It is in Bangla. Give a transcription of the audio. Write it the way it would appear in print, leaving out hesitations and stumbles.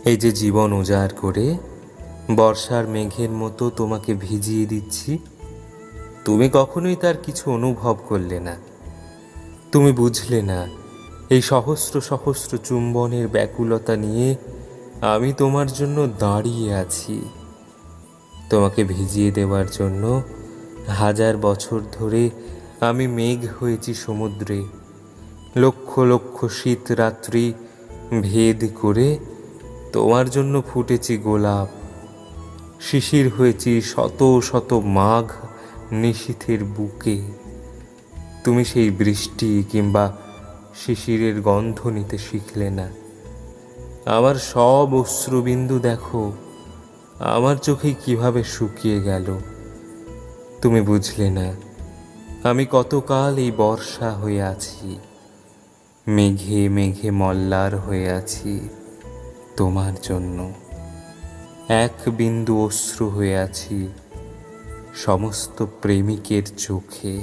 এই যে জীবন উজাড় করে বর্ষার মেঘের মতো তোমাকে ভিজিয়ে দিচ্ছি, তুমি কখনোই তার কিছু অনুভব করলে না। তুমি বুঝলে না এই সহস্র সহস্র চুম্বনের ব্যাকুলতা নিয়ে আমি তোমার জন্য দাঁড়িয়ে আছি। তোমাকে ভিজিয়ে দেওয়ার জন্য হাজার বছর ধরে আমি মেঘ হয়েছি সমুদ্রে, লক্ষ লক্ষ শীত রাত্রি ভেদ করে তোমার জন্য ফুটেছি গোলাপ, শিশির হয়েছি শত শত মাঘ নিশীথের বুকে। তুমি সেই বৃষ্টি কিংবা শিশিরের গন্ধ নিতে শিখলে না। আমার সব অশ্রুবিন্দু দেখো আমার চোখে কিভাবে শুকিয়ে গেল। তুমি বুঝলে না আমি কতকাল এই বর্ষা হয়ে আছি, মেঘে মেঘে মল্লার হয়ে আছি তোমার জন্য। এক বিন্দু অশ্রু হয়ে আছি সমস্ত প্রেমিকের চোখে।